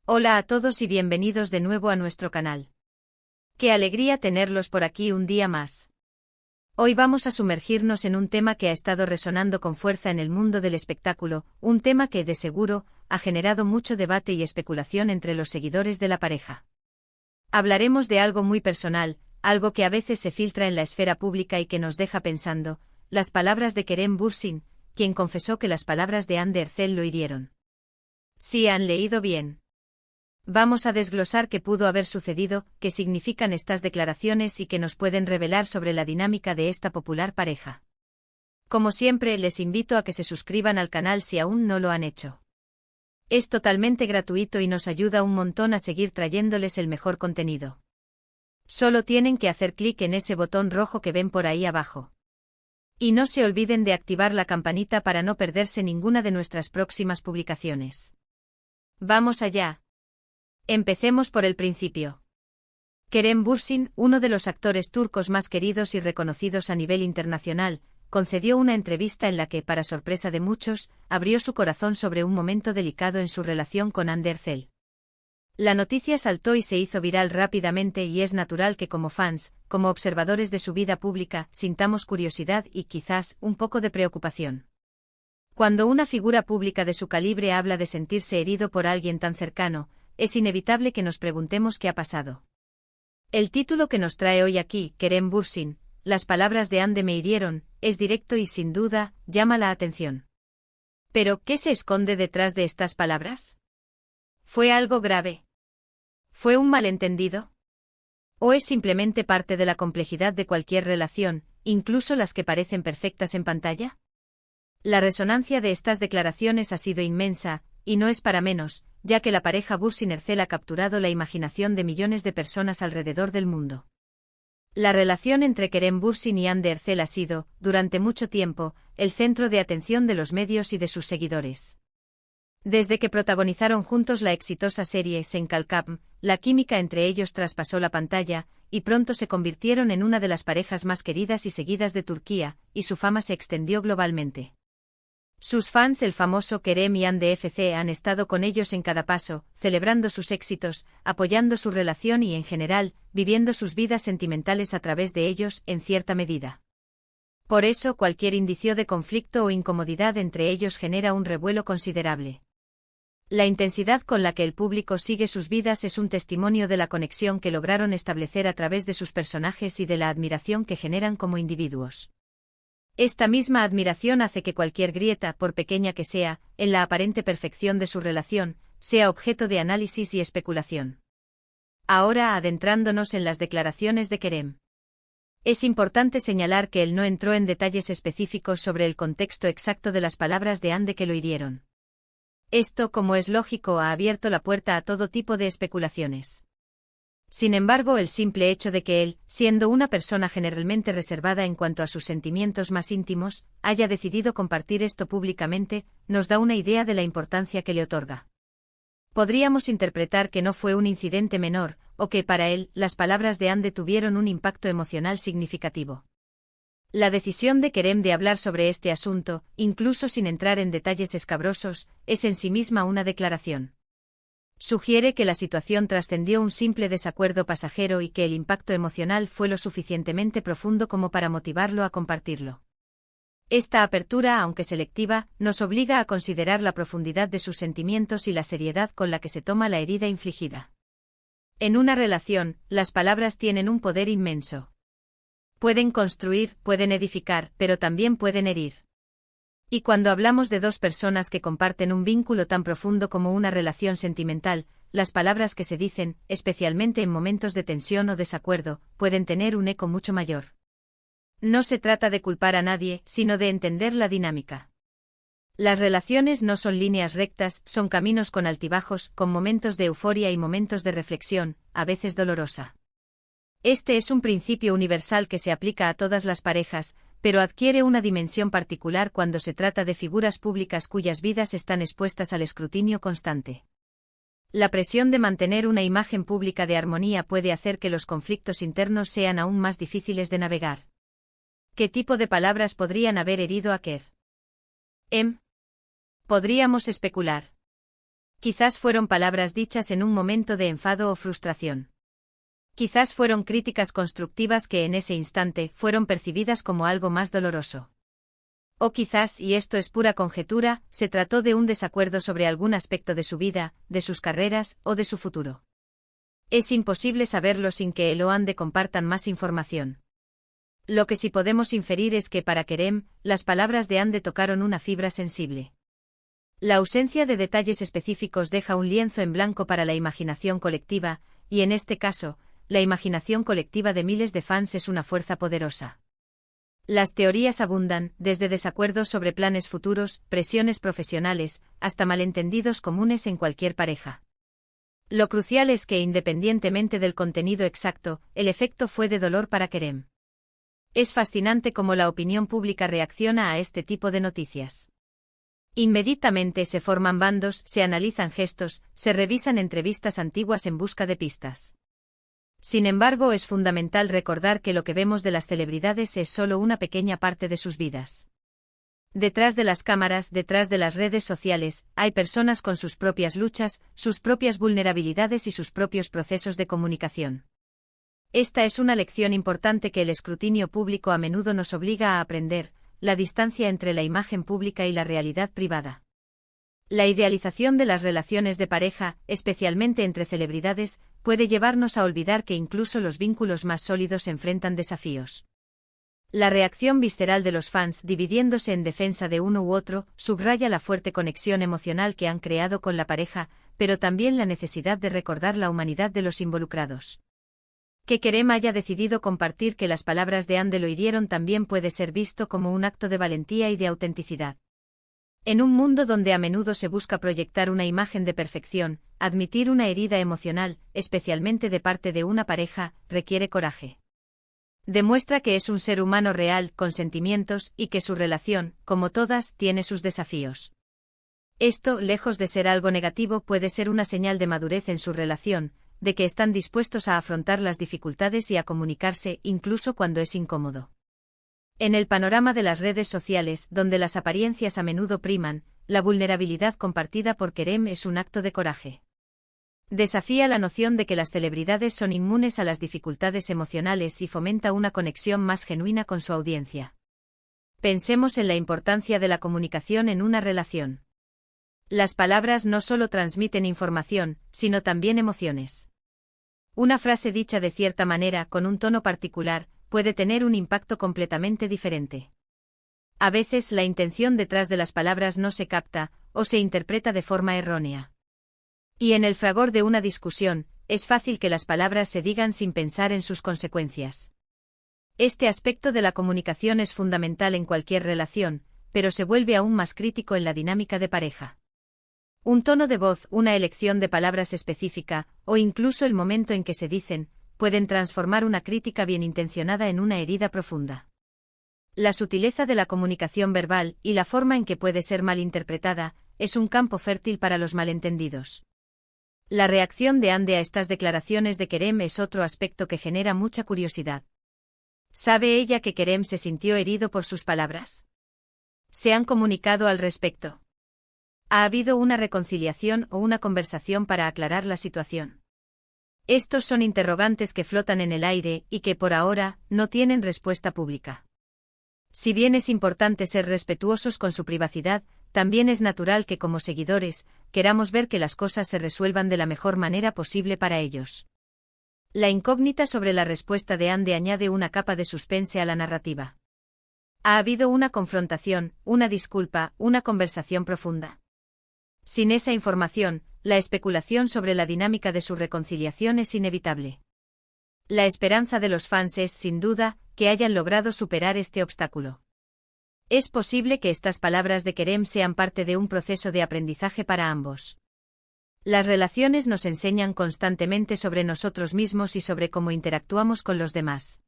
Hola a todos y bienvenidos de nuevo a nuestro canal. Qué alegría tenerlos por aquí un día más. Hoy vamos a sumergirnos en un tema que ha estado resonando con fuerza en el mundo del espectáculo, un tema que, de seguro, ha generado mucho debate y especulación entre los seguidores de la pareja. Hablaremos de algo muy personal, algo que a veces se filtra en la esfera pública y que nos deja pensando, las palabras de Kerem Bürsin, quien confesó que las palabras de Hande Erçel lo hirieron. Sí, han leído bien. Vamos a desglosar qué pudo haber sucedido, qué significan estas declaraciones y qué nos pueden revelar sobre la dinámica de esta popular pareja. Como siempre, les invito a que se suscriban al canal si aún no lo han hecho. Es totalmente gratuito y nos ayuda un montón a seguir trayéndoles el mejor contenido. Solo tienen que hacer clic en ese botón rojo que ven por ahí abajo. Y no se olviden de activar la campanita para no perderse ninguna de nuestras próximas publicaciones. Vamos allá. Empecemos por el principio. Kerem Bürsin, uno de los actores turcos más queridos y reconocidos a nivel internacional, concedió una entrevista en la que, para sorpresa de muchos, abrió su corazón sobre un momento delicado en su relación con Hande Erçel. La noticia saltó y se hizo viral rápidamente y es natural que como fans, como observadores de su vida pública, sintamos curiosidad y quizás un poco de preocupación. Cuando una figura pública de su calibre habla de sentirse herido por alguien tan cercano, es inevitable que nos preguntemos qué ha pasado. El título que nos trae hoy aquí, Kerem Bürsin, las palabras de Hande me hirieron, es directo y sin duda, llama la atención. Pero, ¿qué se esconde detrás de estas palabras? ¿Fue algo grave? ¿Fue un malentendido? ¿O es simplemente parte de la complejidad de cualquier relación, incluso las que parecen perfectas en pantalla? La resonancia de estas declaraciones ha sido inmensa, y no es para menos, ya que la pareja Bürsin-Erçel ha capturado la imaginación de millones de personas alrededor del mundo. La relación entre Kerem Bürsin y Hande Erçel ha sido, durante mucho tiempo, el centro de atención de los medios y de sus seguidores. Desde que protagonizaron juntos la exitosa serie Sen Kalkam, la química entre ellos traspasó la pantalla, y pronto se convirtieron en una de las parejas más queridas y seguidas de Turquía, y su fama se extendió globalmente. Sus fans, el famoso Kerem y Hande FC, han estado con ellos en cada paso, celebrando sus éxitos, apoyando su relación y, en general, viviendo sus vidas sentimentales a través de ellos, en cierta medida. Por eso, cualquier indicio de conflicto o incomodidad entre ellos genera un revuelo considerable. La intensidad con la que el público sigue sus vidas es un testimonio de la conexión que lograron establecer a través de sus personajes y de la admiración que generan como individuos. Esta misma admiración hace que cualquier grieta, por pequeña que sea, en la aparente perfección de su relación, sea objeto de análisis y especulación. Ahora, adentrándonos en las declaraciones de Kerem. Es importante señalar que él no entró en detalles específicos sobre el contexto exacto de las palabras de Hande que lo hirieron. Esto, como es lógico, ha abierto la puerta a todo tipo de especulaciones. Sin embargo, el simple hecho de que él, siendo una persona generalmente reservada en cuanto a sus sentimientos más íntimos, haya decidido compartir esto públicamente, nos da una idea de la importancia que le otorga. Podríamos interpretar que no fue un incidente menor, o que para él, las palabras de Hande tuvieron un impacto emocional significativo. La decisión de Kerem de hablar sobre este asunto, incluso sin entrar en detalles escabrosos, es en sí misma una declaración. Sugiere que la situación trascendió un simple desacuerdo pasajero y que el impacto emocional fue lo suficientemente profundo como para motivarlo a compartirlo. Esta apertura, aunque selectiva, nos obliga a considerar la profundidad de sus sentimientos y la seriedad con la que se toma la herida infligida. En una relación, las palabras tienen un poder inmenso. Pueden construir, pueden edificar, pero también pueden herir. Y cuando hablamos de dos personas que comparten un vínculo tan profundo como una relación sentimental, las palabras que se dicen, especialmente en momentos de tensión o desacuerdo, pueden tener un eco mucho mayor. No se trata de culpar a nadie, sino de entender la dinámica. Las relaciones no son líneas rectas, son caminos con altibajos, con momentos de euforia y momentos de reflexión, a veces dolorosa. Este es un principio universal que se aplica a todas las parejas, pero adquiere una dimensión particular cuando se trata de figuras públicas cuyas vidas están expuestas al escrutinio constante. La presión de mantener una imagen pública de armonía puede hacer que los conflictos internos sean aún más difíciles de navegar. ¿Qué tipo de palabras podrían haber herido a Kerem? Podríamos especular. Quizás fueron palabras dichas en un momento de enfado o frustración. Quizás fueron críticas constructivas que en ese instante fueron percibidas como algo más doloroso. O quizás, y esto es pura conjetura, se trató de un desacuerdo sobre algún aspecto de su vida, de sus carreras o de su futuro. Es imposible saberlo sin que él o Ande compartan más información. Lo que sí podemos inferir es que para Kerem, las palabras de Ande tocaron una fibra sensible. La ausencia de detalles específicos deja un lienzo en blanco para la imaginación colectiva, y en este caso, la imaginación colectiva de miles de fans es una fuerza poderosa. Las teorías abundan, desde desacuerdos sobre planes futuros, presiones profesionales, hasta malentendidos comunes en cualquier pareja. Lo crucial es que, independientemente del contenido exacto, el efecto fue de dolor para Kerem. Es fascinante cómo la opinión pública reacciona a este tipo de noticias. Inmediatamente se forman bandos, se analizan gestos, se revisan entrevistas antiguas en busca de pistas. Sin embargo, es fundamental recordar que lo que vemos de las celebridades es solo una pequeña parte de sus vidas. Detrás de las cámaras, detrás de las redes sociales, hay personas con sus propias luchas, sus propias vulnerabilidades y sus propios procesos de comunicación. Esta es una lección importante que el escrutinio público a menudo nos obliga a aprender, la distancia entre la imagen pública y la realidad privada. La idealización de las relaciones de pareja, especialmente entre celebridades, puede llevarnos a olvidar que incluso los vínculos más sólidos enfrentan desafíos. La reacción visceral de los fans, dividiéndose en defensa de uno u otro, subraya la fuerte conexión emocional que han creado con la pareja, pero también la necesidad de recordar la humanidad de los involucrados. Que Kerem haya decidido compartir que las palabras de Ande lo hirieron también puede ser visto como un acto de valentía y de autenticidad. En un mundo donde a menudo se busca proyectar una imagen de perfección, admitir una herida emocional, especialmente de parte de una pareja, requiere coraje. Demuestra que es un ser humano real, con sentimientos, y que su relación, como todas, tiene sus desafíos. Esto, lejos de ser algo negativo, puede ser una señal de madurez en su relación, de que están dispuestos a afrontar las dificultades y a comunicarse, incluso cuando es incómodo. En el panorama de las redes sociales, donde las apariencias a menudo priman, la vulnerabilidad compartida por Kerem es un acto de coraje. Desafía la noción de que las celebridades son inmunes a las dificultades emocionales y fomenta una conexión más genuina con su audiencia. Pensemos en la importancia de la comunicación en una relación. Las palabras no solo transmiten información, sino también emociones. Una frase dicha de cierta manera, con un tono particular, puede tener un impacto completamente diferente. A veces la intención detrás de las palabras no se capta, o se interpreta de forma errónea. Y en el fragor de una discusión, es fácil que las palabras se digan sin pensar en sus consecuencias. Este aspecto de la comunicación es fundamental en cualquier relación, pero se vuelve aún más crítico en la dinámica de pareja. Un tono de voz, una elección de palabras específica, o incluso el momento en que se dicen, pueden transformar una crítica bien intencionada en una herida profunda. La sutileza de la comunicación verbal, y la forma en que puede ser malinterpretada, es un campo fértil para los malentendidos. La reacción de Ande a estas declaraciones de Kerem es otro aspecto que genera mucha curiosidad. ¿Sabe ella que Kerem se sintió herido por sus palabras? ¿Se han comunicado al respecto? ¿Ha habido una reconciliación o una conversación para aclarar la situación? Estos son interrogantes que flotan en el aire y que por ahora no tienen respuesta pública. Si bien es importante ser respetuosos con su privacidad, también es natural que como seguidores, queramos ver que las cosas se resuelvan de la mejor manera posible para ellos. La incógnita sobre la respuesta de Ande añade una capa de suspense a la narrativa. ¿Ha habido una confrontación, una disculpa, una conversación profunda? Sin esa información, la especulación sobre la dinámica de su reconciliación es inevitable. La esperanza de los fans es, sin duda, que hayan logrado superar este obstáculo. Es posible que estas palabras de Kerem sean parte de un proceso de aprendizaje para ambos. Las relaciones nos enseñan constantemente sobre nosotros mismos y sobre cómo interactuamos con los demás.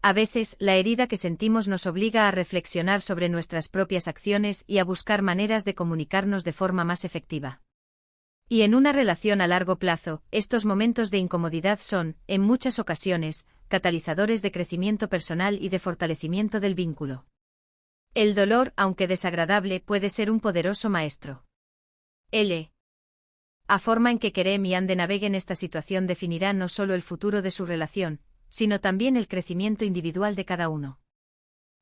A veces, la herida que sentimos nos obliga a reflexionar sobre nuestras propias acciones y a buscar maneras de comunicarnos de forma más efectiva. Y en una relación a largo plazo, estos momentos de incomodidad son, en muchas ocasiones, catalizadores de crecimiento personal y de fortalecimiento del vínculo. El dolor, aunque desagradable, puede ser un poderoso maestro. L. La forma en que Kerem y Ande naveguen esta situación definirá no solo el futuro de su relación, sino también el crecimiento individual de cada uno.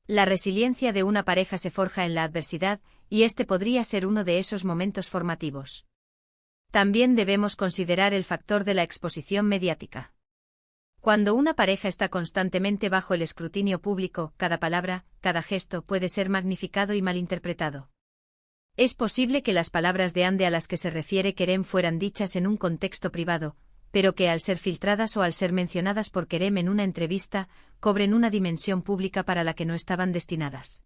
La resiliencia de una pareja se forja en la adversidad, y este podría ser uno de esos momentos formativos. También debemos considerar el factor de la exposición mediática. Cuando una pareja está constantemente bajo el escrutinio público, cada palabra, cada gesto puede ser magnificado y malinterpretado. Es posible que las palabras de Ande a las que se refiere Kerem fueran dichas en un contexto privado, pero que al ser filtradas o al ser mencionadas por Kerem en una entrevista, cobren una dimensión pública para la que no estaban destinadas.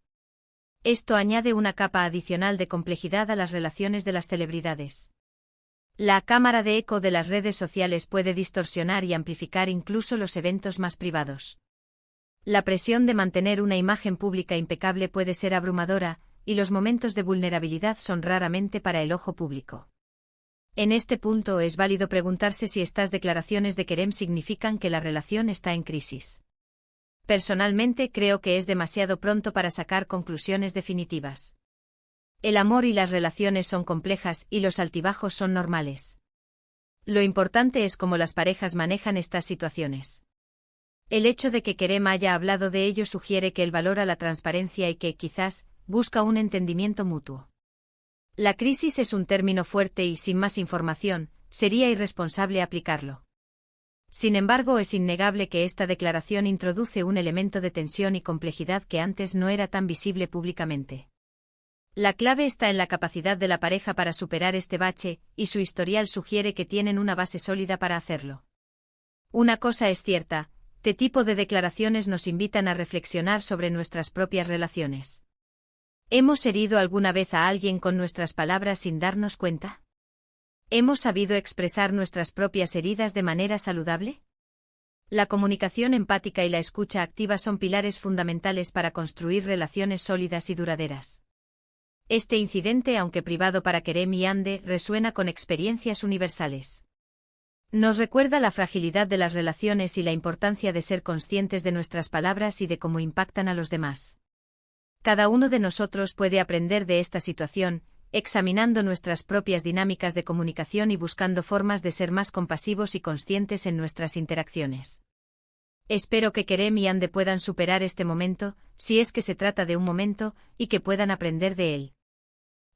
Esto añade una capa adicional de complejidad a las relaciones de las celebridades. La cámara de eco de las redes sociales puede distorsionar y amplificar incluso los eventos más privados. La presión de mantener una imagen pública impecable puede ser abrumadora, y los momentos de vulnerabilidad son raramente para el ojo público. En este punto es válido preguntarse si estas declaraciones de Kerem significan que la relación está en crisis. Personalmente creo que es demasiado pronto para sacar conclusiones definitivas. El amor y las relaciones son complejas y los altibajos son normales. Lo importante es cómo las parejas manejan estas situaciones. El hecho de que Kerem haya hablado de ello sugiere que él valora la transparencia y que, quizás, busca un entendimiento mutuo. La crisis es un término fuerte y, sin más información, sería irresponsable aplicarlo. Sin embargo, es innegable que esta declaración introduce un elemento de tensión y complejidad que antes no era tan visible públicamente. La clave está en la capacidad de la pareja para superar este bache, y su historial sugiere que tienen una base sólida para hacerlo. Una cosa es cierta, este tipo de declaraciones nos invitan a reflexionar sobre nuestras propias relaciones. ¿Hemos herido alguna vez a alguien con nuestras palabras sin darnos cuenta? ¿Hemos sabido expresar nuestras propias heridas de manera saludable? La comunicación empática y la escucha activa son pilares fundamentales para construir relaciones sólidas y duraderas. Este incidente, aunque privado para Kerem y Ande, resuena con experiencias universales. Nos recuerda la fragilidad de las relaciones y la importancia de ser conscientes de nuestras palabras y de cómo impactan a los demás. Cada uno de nosotros puede aprender de esta situación, examinando nuestras propias dinámicas de comunicación y buscando formas de ser más compasivos y conscientes en nuestras interacciones. Espero que Kerem y Ande puedan superar este momento, si es que se trata de un momento, y que puedan aprender de él.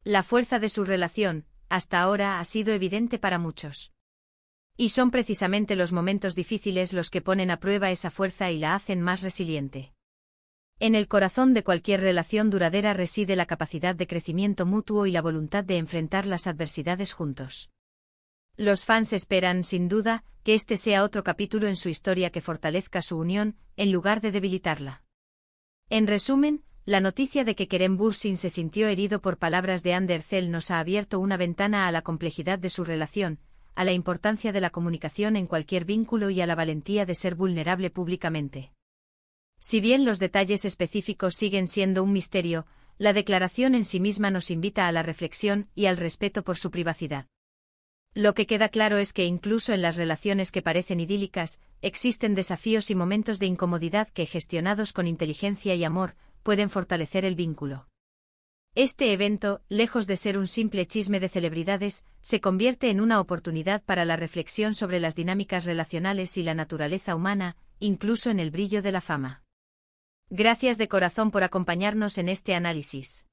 La fuerza de su relación, hasta ahora, ha sido evidente para muchos. Y son precisamente los momentos difíciles los que ponen a prueba esa fuerza y la hacen más resiliente. En el corazón de cualquier relación duradera reside la capacidad de crecimiento mutuo y la voluntad de enfrentar las adversidades juntos. Los fans esperan, sin duda, que este sea otro capítulo en su historia que fortalezca su unión, en lugar de debilitarla. En resumen, la noticia de que Kerem Bürsin se sintió herido por palabras de Ande Erçel nos ha abierto una ventana a la complejidad de su relación, a la importancia de la comunicación en cualquier vínculo y a la valentía de ser vulnerable públicamente. Si bien los detalles específicos siguen siendo un misterio, la declaración en sí misma nos invita a la reflexión y al respeto por su privacidad. Lo que queda claro es que incluso en las relaciones que parecen idílicas, existen desafíos y momentos de incomodidad que, gestionados con inteligencia y amor, pueden fortalecer el vínculo. Este evento, lejos de ser un simple chisme de celebridades, se convierte en una oportunidad para la reflexión sobre las dinámicas relacionales y la naturaleza humana, incluso en el brillo de la fama. Gracias de corazón por acompañarnos en este análisis.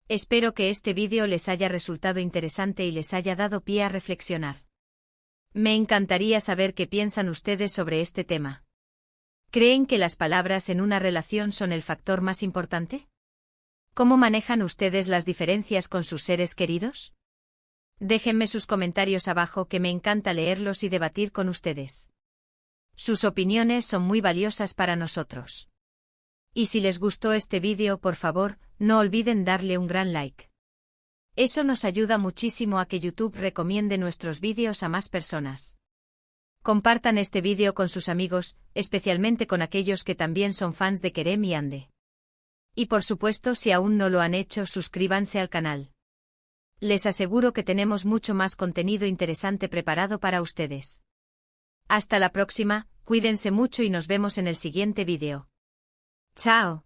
Espero que este vídeo les haya resultado interesante y les haya dado pie a reflexionar. Me encantaría saber qué piensan ustedes sobre este tema. ¿Creen que las palabras en una relación son el factor más importante? ¿Cómo manejan ustedes las diferencias con sus seres queridos? Déjenme sus comentarios abajo, que me encanta leerlos y debatir con ustedes. Sus opiniones son muy valiosas para nosotros. Y si les gustó este vídeo, por favor, no olviden darle un gran like. Eso nos ayuda muchísimo a que YouTube recomiende nuestros vídeos a más personas. Compartan este vídeo con sus amigos, especialmente con aquellos que también son fans de Kerem y Ande. Y por supuesto, si aún no lo han hecho, suscríbanse al canal. Les aseguro que tenemos mucho más contenido interesante preparado para ustedes. Hasta la próxima, cuídense mucho y nos vemos en el siguiente vídeo. ¡Chao!